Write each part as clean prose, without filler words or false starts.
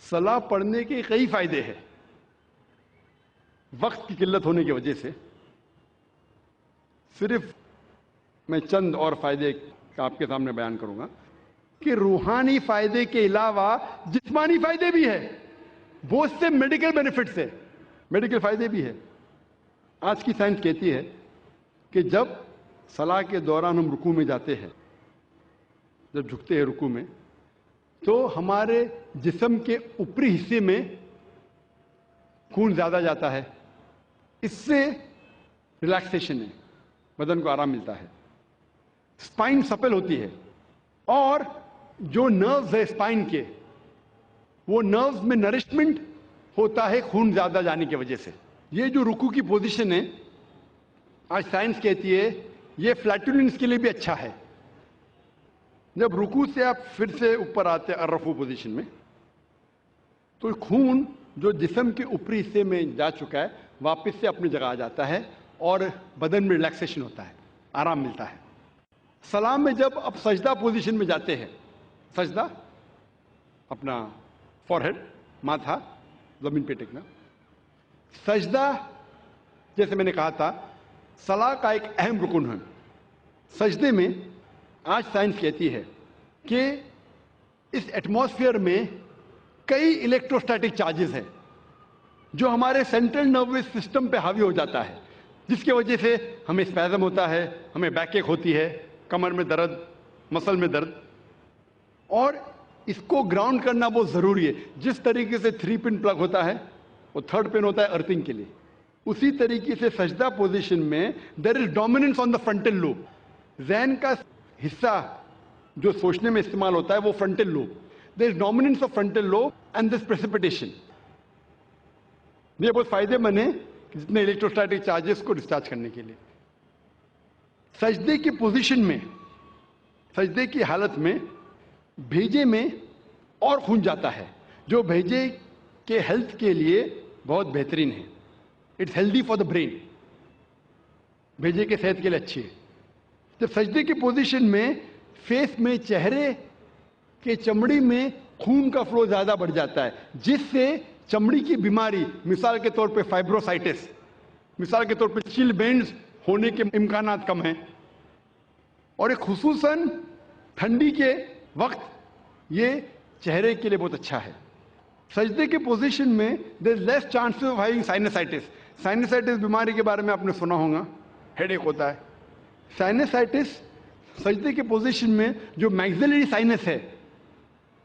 सलाह पढ़ने के कई फायदे हैं। वक्त की किल्लत होने की वजह से सिर्फ मैं चंद और फायदे आपके सामने बयान करूंगा कि रूहानी फायदे के अलावा जिस्मानी फायदे भी है, बहुत से मेडिकल बेनिफिट्स है, मेडिकल फायदे भी है। आज की साइंस कहती है कि जब सलाह के दौरान हम रुकू में जाते हैं, जब झुकते हैं रुकू में, तो हमारे जिस्म के ऊपरी हिस्से में खून ज्यादा जाता है, इससे रिलैक्सेशन है, बदन को आराम मिलता है, स्पाइन सपेल होती है, और जो नर्व्स है स्पाइन के, वो नर्व्स में नरिशमेंट होता है खून ज्यादा जाने की वजह से। ये जो रुकू की पोजीशन है, आज साइंस कहती है ये फ्लैटुलेंस के लिए भी अच्छा है। जब रुकू से आप फिर से ऊपर आते हैं अर्रफू पोजीशन में, तो खून जो जिस्म के ऊपरी हिस्से में जा चुका है वापस से अपनी जगह आ जाता है और बदन में रिलैक्सेशन होता है, आराम मिलता है। सलाम में जब आप सजदा पोजीशन में जाते हैं, सजदा अपना फॉरहेड, माथा जमीन पे टेकना, सजदा जैसे मैंने कहा था सलाह का एक अहम रुकन है। सजदे में आज साइंस कहती है कि इस एटमॉस्फेयर में कई इलेक्ट्रोस्टैटिक चार्जेस हैं जो हमारे सेंट्रल नर्वस सिस्टम पे हावी हो जाता है, जिसकी वजह से हमें स्पैज़म होता है, हमें बैक एक होती है, कमर में दर्द, मसल में दर्द, और इसको ग्राउंड करना बहुत ज़रूरी है। जिस तरीके से 3 पिन प्लग होता है वो 3rd पिन होता है अर्थिंग के लिए, उसी तरीके से सजदा पोजीशन में there is dominance on the frontal lobe. ज़हन का हिस्सा जो सोचने में इस्तेमाल होता है वो frontal lobe, there is dominance of frontal lobe and this precipitation. ये बहुत फायदेमंद है जितने इलेक्ट्रोस्टैटिक चार्जेस को डिस्चार्ज करने के लिए। सजदे की पोजीशन में, सजदे की हालत में भेजे में और खून जाता है, जो भेजे के हेल्थ के लिए बहुत बेहतरीन है। It's healthy for the brain, भेजे के सेहत के लिए अच्छी है। जब सजदे की पोजीशन में फेस में, चेहरे के चमड़ी में खून का फ्लो ज्यादा बढ़ जाता है, जिससे चमड़ी की बीमारी, मिसाल के तौर पे फाइब्रोसाइटिस, मिसाल के तौर पे चिल बेंड्स होने के इम्कानात कम हैं, और एक खुसूसन ठंडी के वक्त ये चेहरे के लिए बहुत अच्छा है। सजदे के पोजीशन में there is less chances of having sinusitis. Sinusitis बीमारी के बारे में आपने सुना होगा, हेडेक होता है। साइनसाइटिस सजदे के पोजीशन में जो मैक्सिलरी साइनस है,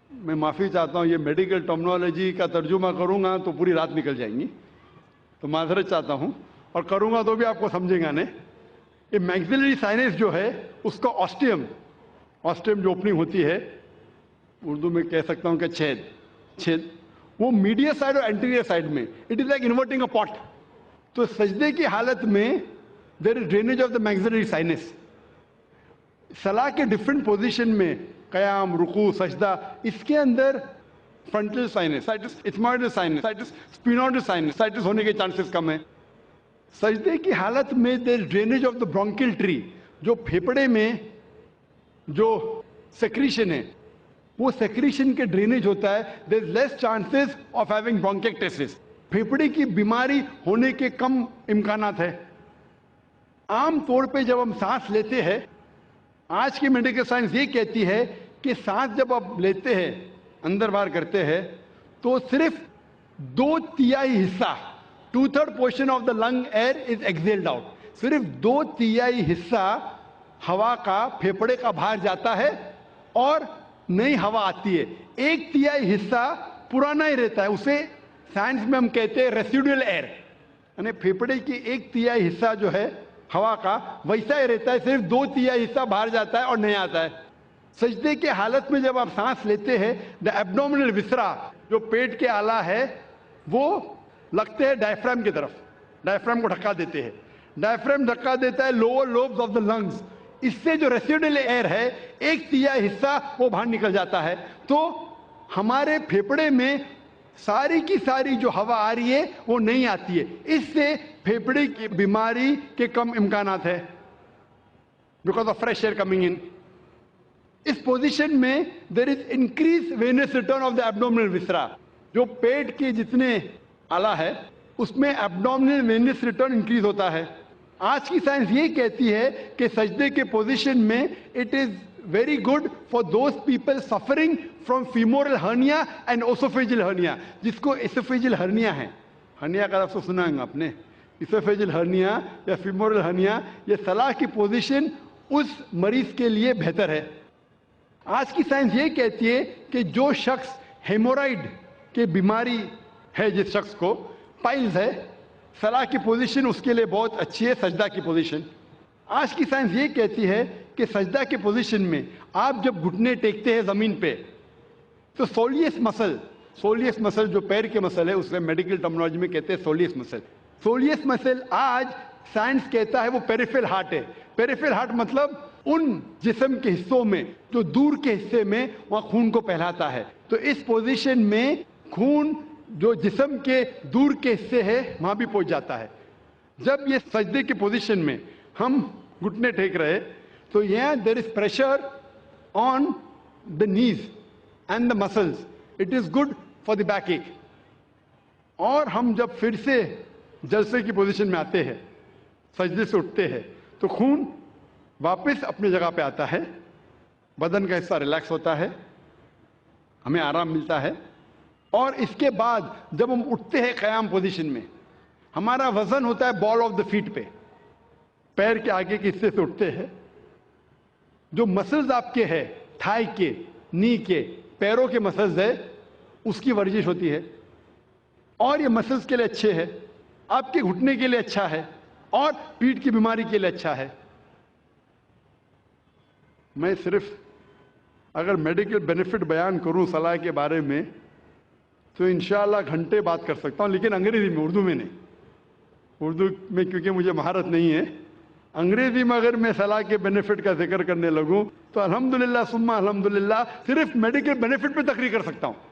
मैं माफ़ी चाहता हूँ ये मेडिकल टर्मिनोलॉजी का तर्जुमा करूँगा तो पूरी रात निकल जाएंगी, तो माजरत चाहता हूँ, और करूँगा तो भी आपको समझेगा नहीं। ये मैक्सिलरी साइनस जो है उसका ऑस्टियम, ऑस्टियम जो ओपनिंग होती है, उर्दू में कह सकता हूँ कि छेद, छेद, वो मीडियल साइड और एंटीरियर साइड में, it is like inverting a pot. तो सजदे की हालत में there is drainage of the maxillary sinus. सलाह के डिफरेंट पोजीशन में, कयाम, रुकू, सजदा, इसके अंदर frontal sinusitis, ethmoidal sinusitis, sphenoidal sinusitis होने के चांसेस कम है। सजदे की हालत में there is drainage of the bronchial tree, जो फेफड़े में जो सेक्रीशन है वो सेक्रीशन के ड्रेनेज होता है, there is less chances of having bronchitis, फेफड़े की बीमारी होने के कम इम्कानात है। आम तौर पे जब हम सांस लेते हैं, आज की मेडिकल साइंस ये कहती है कि सांस जब आप लेते हैं, अंदर बाहर करते हैं, तो सिर्फ 2/3 हिस्सा, 2/3 portion of the lung air is excelled out. सिर्फ 2/3 हिस्सा हवा का फेफड़े का बाहर जाता है और नई हवा आती है। 1/3 हिस्सा पुराना ही रहता है, उसे साइंस में हम कहते हैं रेसिडुअल एयर, यानी फेफड़े की 1/3 हिस्सा जो है हवा का वैसा ही रहता है, सिर्फ 2/3 हिस्सा बाहर जाता है और नहीं आता है। सजदे के हालत में जब आप सांस लेते हैं, द एब्डोमिनल विसरा, जो पेट के आला है, वो लगते हैं डायफ्राम की तरफ, डायफ्राम को ढका देते हैं, डायफ्राम ढका देता है lower lobes of the lungs, इससे जो रेसिडुअल एयर है 1/3 हिस्सा वो बाहर निकल जाता है। तो हमारे फेफड़े में सारी की सारी जो हवा आ रही है वो नहीं आती है, इससे फेफड़े की बीमारी के कम इम्कानात है, because of fresh air coming in. इस पोजीशन में there is increase venous return of the abdominal viscera, جو پیٹ کے جتنے آلہ ہے اس میں ایبڈومینل وینس ریٹرن انکریز ہوتا ہے. آج کی سائنس یہ کہتی ہے کہ سجدے کے پوزیشن میں it is very good for those people suffering from femoral hernia and oesophageal hernia. جس کو ایسوفیجل ہرنیا ہے, ہرنیا کا لفظ سنا ہے آپ نے, ایسوفیجل ہرنیا یا فیمورل ہرنیا, یہ سلاح کی پوزیشن اس مریض کے لیے بہتر ہے. آج کی سائنس یہ کہتی ہے کہ جو شخص ہیمورائڈ کی بیماری ہے, جس شخص کو پائلز ہے, سلاح کی پوزیشن اس کے لیے بہت اچھی ہے, سجدہ کی پوزیشن. آج کی سائنس یہ کہتی ہے کہ سجدہ کی پوزیشن میں آپ جب گھٹنے ٹیکتے ہیں زمین پہ تو سولیس مسل جو پیر کے مسل ہے, اس میں میڈیکل ٹرمنالوجی میں کہتے ہیں سولیس مسل. سولیس مسل آج سائنس کہتا ہے وہ پیریفرل ہارٹ ہے. پیریفرل ہارٹ مطلب ان جسم کے حصوں میں جو دور کے حصے میں وہاں خون کو پھیلاتا ہے. تو اس پوزیشن میں خون جو جسم کے دور کے حصے ہے وہاں بھی پہنچ جاتا ہے. جب یہ سجدے کی پوزیشن میں ہم گھٹنے ٹیک رہے تو یہاں دیر از پریشر آن دا نیز and the muscles. It is good for the back ایک. اور ہم جب پھر سے جلسے کی پوزیشن میں آتے ہیں, سجدے سے اٹھتے ہیں, تو خون واپس اپنی جگہ پہ آتا ہے, بدن کا حصہ ریلیکس ہوتا ہے, ہمیں آرام ملتا ہے. اور اس کے بعد جب ہم اٹھتے ہیں قیام پوزیشن میں, ہمارا وزن ہوتا ہے بال آف دا فیٹ پہ, پیر کے آگے کے حصے سے اٹھتے ہیں. جو مسلز آپ کے ہے, تھائی کے, نی کے, پیروں کے مسلز ہے, اس کی ورزش ہوتی ہے. اور یہ مسلز کے لیے اچھے ہے, آپ کے گھٹنے کے لیے اچھا ہے, اور پیٹھ کی بیماری کے لیے اچھا ہے. میں صرف اگر میڈیکل بینیفٹ بیان کروں صلاح کے بارے میں تو انشاءاللہ گھنٹے بات کر سکتا ہوں, لیکن انگریزی میں, اردو میں نہیں. اردو میں کیونکہ مجھے مہارت نہیں ہے. انگریزی میں اگر میں صلاح کے بینیفٹ کا ذکر کرنے لگوں تو الحمدللہ ثم الحمدللہ صرف میڈیکل بینیفٹ پہ تقریر کر سکتا ہوں.